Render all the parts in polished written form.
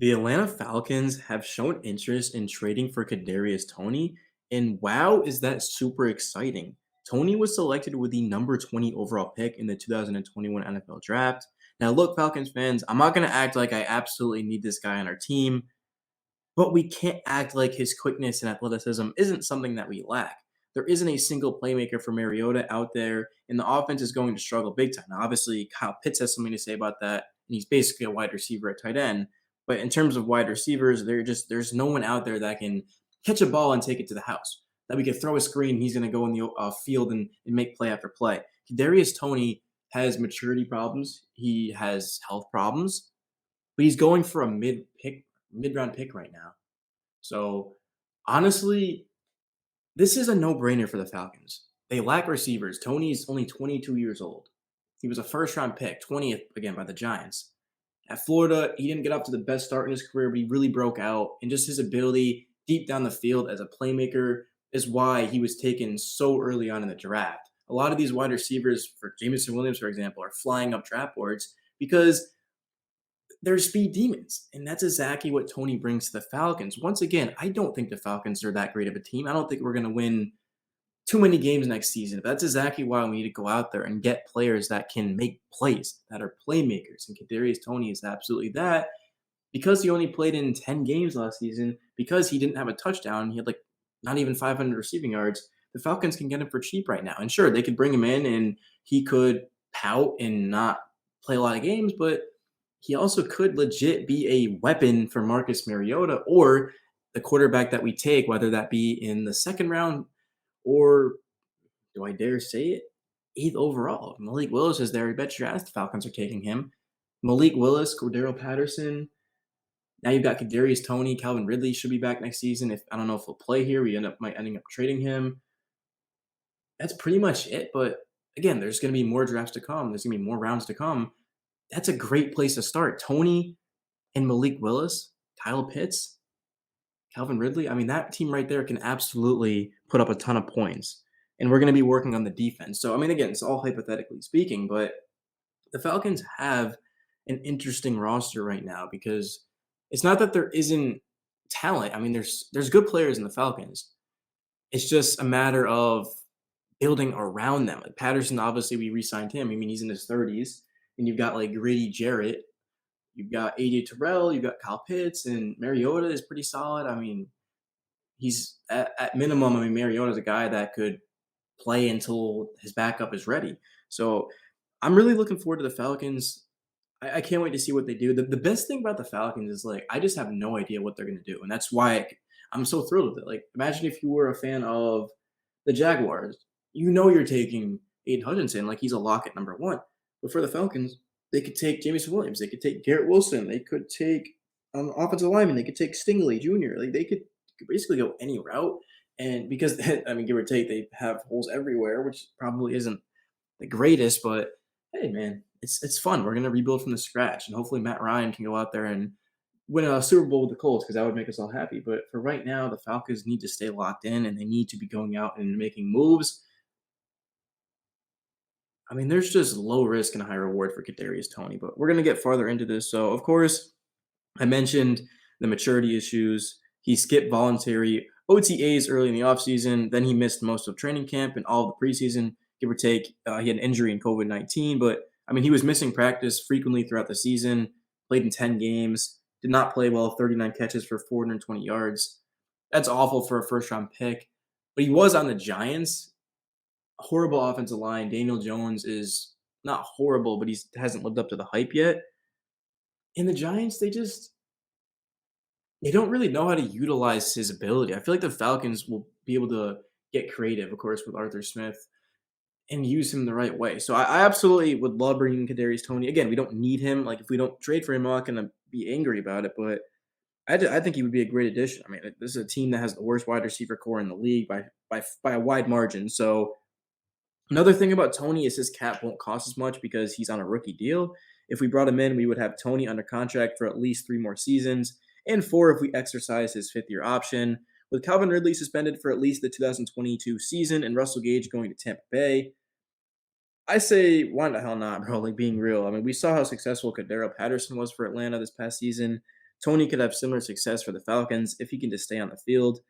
The Atlanta Falcons have shown interest in trading for Kadarius Toney, and wow, is that super exciting. Toney was selected with the number 20 overall pick in the 2021 NFL Draft. Now, look, Falcons fans, I'm not going to act like I absolutely need this guy on our team, but we can't act like his quickness and athleticism isn't something that we lack. There isn't a single playmaker for Mariota out there, and the offense is going to struggle big time. Now, obviously, Kyle Pitts has something to say about that, and he's basically a wide receiver at tight end. But in terms of wide receivers, there's no one out there that can catch a ball and take it to the house. That we could throw a screen, he's going to go in the field and make play after play. Darius Toney has maturity problems. He has health problems, but he's going for a mid round pick right now. So honestly, this is a no-brainer for the Falcons. They lack receivers. Toney's only 22 years old. He was a first-round pick, 20th again by the Giants. At Florida, he didn't get up to the best start in his career, but he really broke out. And just his ability deep down the field as a playmaker is why he was taken so early on in the draft. A lot of these wide receivers, for Jameson Williams, for example, are flying up draft boards because they're speed demons. And that's exactly what Toney brings to the Falcons. Once again, I don't think the Falcons are that great of a team. I don't think we're going to win too many games next season. But that's exactly why we need to go out there and get players that can make plays, that are playmakers. And Kadarius Toney is absolutely that. Because he only played in 10 games last season, because he didn't have a touchdown, he had like not even 500 receiving yards. The Falcons can get him for cheap right now. And sure, they could bring him in and he could pout and not play a lot of games, but he also could legit be a weapon for Marcus Mariota or the quarterback that we take, whether that be in the second round or, do I dare say it, eighth overall. Malik Willis is there. I bet your ass the Falcons are taking him. Malik Willis, Cordero Patterson. Now you've got Kadarius Toney, Calvin Ridley should be back next season. If I don't know if he'll play here, we might ending up trading him. That's pretty much it. But again, there's going to be more drafts to come. There's going to be more rounds to come. That's a great place to start. Toney and Malik Willis, Kyle Pitts, Calvin Ridley. I mean, that team right there can absolutely put up a ton of points. And we're going to be working on the defense. So, I mean, again, it's all hypothetically speaking, but the Falcons have an interesting roster right now because it's not that there isn't talent. I mean, there's good players in the Falcons. It's just a matter of building around them. Like Patterson, obviously, we re-signed him. I mean, he's in his 30s, and you've got like Grady Jarrett, you've got AJ Terrell, you've got Kyle Pitts, and Mariota is pretty solid. I mean, he's at minimum. I mean, Mariota's a guy that could play until his backup is ready. So I'm really looking forward to the Falcons. I can't wait to see what they do. The best thing about the Falcons is like I just have no idea what they're going to do, and that's why I'm so thrilled with it. Like, imagine if you were a fan of the Jaguars, you know you're taking Aiden Hutchinson like he's a lock at number one. But for the Falcons, they could take Jameson Williams, they could take Garrett Wilson, they could take offensive lineman, they could take Stingley Jr. Like they could basically go any route, and because I mean, give or take, they have holes everywhere, which probably isn't the greatest, but hey, man, it's fun. We're gonna rebuild from the scratch, and hopefully Matt Ryan can go out there and win a Super Bowl with the Colts because that would make us all happy. But for right now, the Falcons need to stay locked in, and they need to be going out and making moves. I mean, there's just low risk and high reward for Kadarius Toney, but we're gonna get farther into this. So, of course, I mentioned the maturity issues. He skipped voluntary OTAs early in the offseason. Then he missed most of training camp and all of the preseason, give or take. He had an injury in COVID-19, but I mean, he was missing practice frequently throughout the season, played in 10 games, did not play well, 39 catches for 420 yards. That's awful for a first round pick. But he was on the Giants. Horrible offensive line. Daniel Jones is not horrible, but he hasn't lived up to the hype yet. And the Giants, they don't really know how to utilize his ability. I feel like the Falcons will be able to get creative, of course, with Arthur Smith and use him the right way. So I absolutely would love bringing Kadarius Toney. Again, we don't need him. Like if we don't trade for him, I'm not going to be angry about it. But I think he would be a great addition. I mean, this is a team that has the worst wide receiver core in the league by a wide margin. So another thing about Toney is his cap won't cost as much because he's on a rookie deal. If we brought him in, we would have Toney under contract for at least 3 more seasons, and 4 if we exercise his 5th-year option. With Calvin Ridley suspended for at least the 2022 season and Russell Gage going to Tampa Bay, I say, why the hell not, bro? Like, being real. I mean, we saw how successful Cordero Patterson was for Atlanta this past season. Toney could have similar success for the Falcons if he can just stay on the field.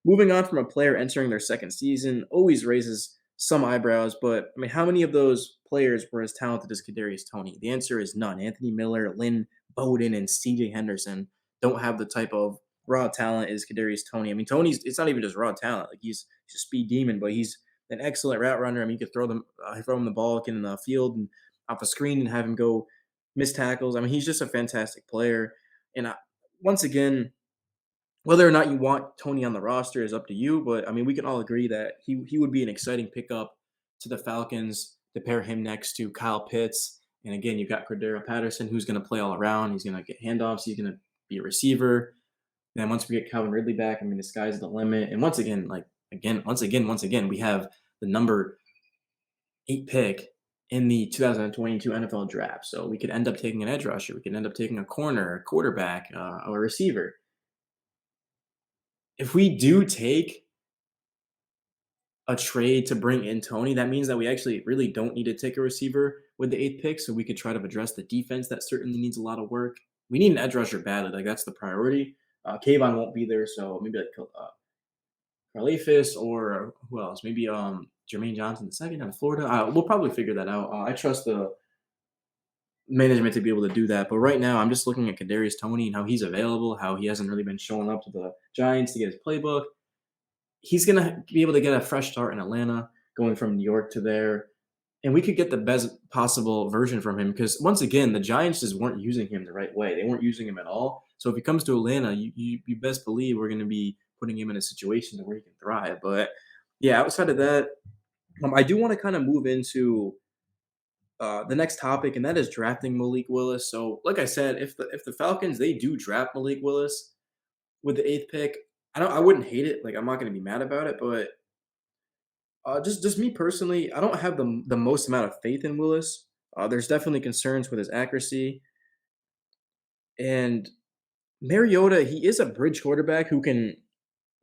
Moving on from a player entering their second season always raises some eyebrows, but I mean, how many of those players were as talented as Kadarius Toney? The answer is none. Anthony Miller, Lynn Bowden, and CJ Henderson don't have the type of raw talent as Kadarius Toney. I mean, Tony's it's not even just raw talent. Like he's a speed demon, but he's an excellent route runner. I mean, you could throw him the ball like in the field and off a screen and have him go miss tackles. I mean, he's just a fantastic player. And once again, whether or not you want Tony on the roster is up to you, but I mean, we can all agree that he would be an exciting pickup to the Falcons to pair him next to Kyle Pitts. And again, you've got Cordero Patterson, who's going to play all around. He's going to get handoffs. He's going to be a receiver. Then once we get Calvin Ridley back, I mean, the sky's the limit. And once again, once again, we have the number 8 pick in the 2022 NFL draft. So we could end up taking an edge rusher. We could end up taking a corner, a quarterback, or a receiver. If we do take a trade to bring in Toney, that means that we actually really don't need to take a receiver with the 8th pick, so we could try to address the defense that certainly needs a lot of work. We need an edge rusher badly, like that's the priority. Kayvon won't be there, so maybe like Carlafis or who else? Maybe Jermaine Johnson II out of Florida. We'll probably figure that out. I trust the management to be able to do that. But right now, I'm just looking at Kadarius Toney and how he's available, how he hasn't really been showing up to the Giants to get his playbook. He's going to be able to get a fresh start in Atlanta, going from New York to there. And we could get the best possible version from him because, once again, the Giants just weren't using him the right way. They weren't using him at all. So if he comes to Atlanta, you best believe we're going to be putting him in a situation where he can thrive. But, yeah, outside of that, I do want to kind of move into the next topic, and that is drafting Malik Willis. So, like I said, if the Falcons they do draft Malik Willis with the 8th pick, I wouldn't hate it. Like I'm not going to be mad about it, but just me personally, I don't have the most amount of faith in Willis. There's definitely concerns with his accuracy, and Mariota he is a bridge quarterback who can,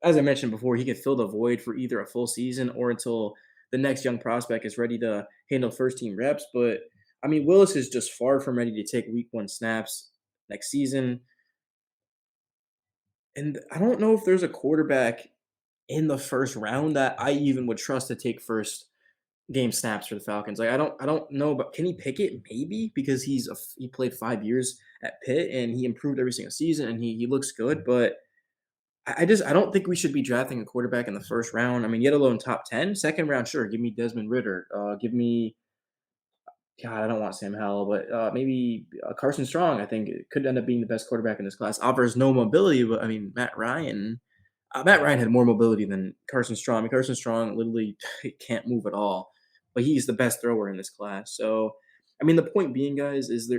as I mentioned before, he can fill the void for either a full season or until the next young prospect is ready to handle first team reps. But I mean, Willis is just far from ready to take week 1 snaps next season. And I don't know if there's a quarterback in the first round that I even would trust to take first game snaps for the Falcons. Like I don't know, but Kenny Pickett maybe because he played 5 years at Pitt and he improved every single season and he looks good, but I don't think we should be drafting a quarterback in the first round. I mean, yet alone top 10, second round, sure. Give me Desmond Ritter. Give me God. I don't want Sam Howell, but maybe Carson Strong. I think it could end up being the best quarterback in this class. Offers no mobility, but I mean Matt Ryan. Matt Ryan had more mobility than Carson Strong. I mean, Carson Strong literally can't move at all, but he's the best thrower in this class. So, I mean, the point being, guys, is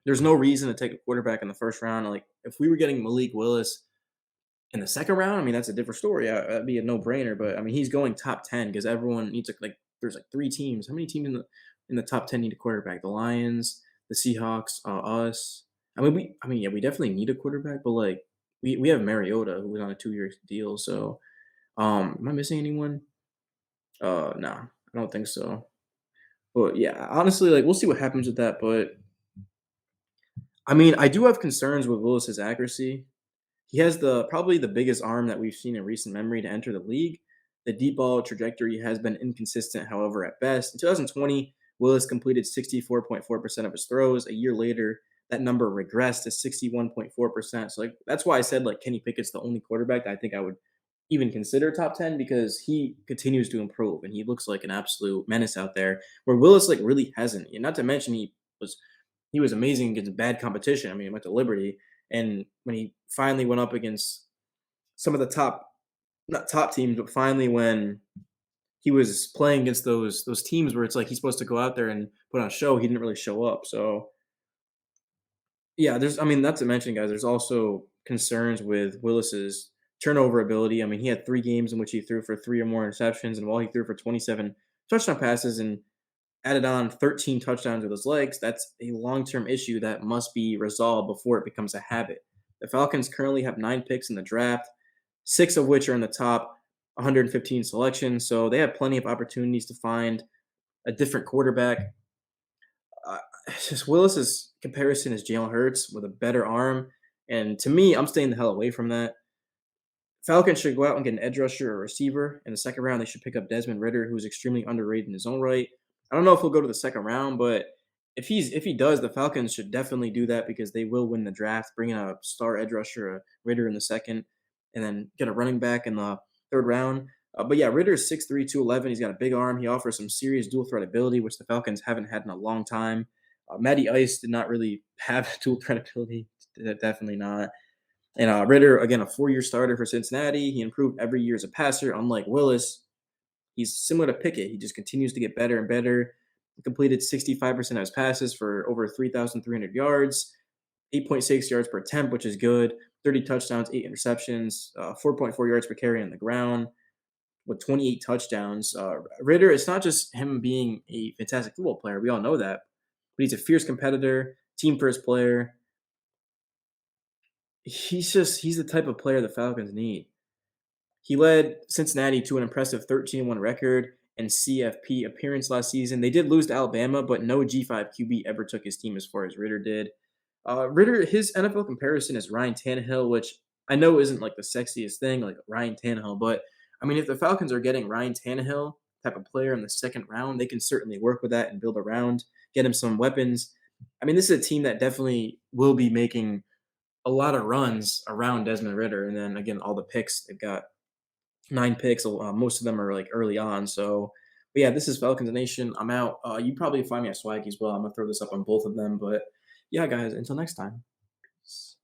there's no reason to take a quarterback in the first round. Like if we were getting Malik Willis in the second round, I mean, that's a different story. That'd be a no-brainer. But I mean, he's going top 10 because everyone needs like there's like 3 teams. How many teams in the top 10 need a quarterback? The Lions, the Seahawks, us. Yeah, we definitely need a quarterback, but like we have Mariota who was on a 2-year deal. So, am I missing anyone? No, I don't think so. But yeah, honestly, like we'll see what happens with that. But I mean, I do have concerns with Willis's accuracy. He has probably the biggest arm that we've seen in recent memory to enter the league. The deep ball trajectory has been inconsistent, however, at best. In 2020, Willis completed 64.4% of his throws. A year later, that number regressed to 61.4%. So like that's why I said like Kenny Pickett's the only quarterback that I think I would even consider top 10 because he continues to improve and he looks like an absolute menace out there where Willis like really hasn't. And not to mention was he was amazing against bad competition. I mean, he went to Liberty and when he finally went up against some of the not top teams, but finally when he was playing against those teams where it's like he's supposed to go out there and put on a show, he didn't really show up. So yeah, not to mention, guys, there's also concerns with Willis's turnover ability. I mean, he had 3 games in which he threw for 3 or more interceptions, and while he threw for 27 touchdown passes and added on 13 touchdowns with his legs, that's a long-term issue that must be resolved before it becomes a habit. The Falcons currently have 9 picks in the draft, 6 of which are in the top 115 selections, so they have plenty of opportunities to find a different quarterback. Uh, it's just Willis's comparison is Jalen Hurts with a better arm, and to me, I'm staying the hell away from that. Falcons should go out and get an edge rusher or receiver. In the second round, they should pick up Desmond Ritter, who's extremely underrated in his own right. I don't know if he'll go to the second round, but if he does, the Falcons should definitely do that because they will win the draft. Bring in a star edge rusher, a Ritter in the second, and then get a running back in the third round. But yeah, Ritter's 6'3", 211. He's got a big arm. He offers some serious dual threat ability, which the Falcons haven't had in a long time. Matty Ice did not really have dual threat ability. Definitely not. And Ritter, again, a 4-year starter for Cincinnati. He improved every year as a passer. Unlike Willis, he's similar to Pickett. He just continues to get better and better. He completed 65% of his passes for over 3,300 yards, 8.6 yards per attempt, which is good. 30 touchdowns, 8 interceptions, 4.4 yards per carry on the ground with 28 touchdowns. Ritter, it's not just him being a fantastic football player. We all know that. But he's a fierce competitor, team first player. He's the type of player the Falcons need. He led Cincinnati to an impressive 13-1 record and CFP appearance last season. They did lose to Alabama, but no G5 QB ever took his team as far as Ritter did. Ritter, his NFL comparison is Ryan Tannehill, which I know isn't like the sexiest thing, like Ryan Tannehill. But I mean, if the Falcons are getting Ryan Tannehill type of player in the second round, they can certainly work with that and build around, get him some weapons. I mean, this is a team that definitely will be making a lot of runs around Desmond Ritter. And then again, all the picks they've got 9 picks. Most of them are like early on. So, but yeah, this is Falcons Nation. I'm out. You probably find me at Swaggy as well. I'm gonna throw this up on both of them. But yeah, guys, until next time. Peace.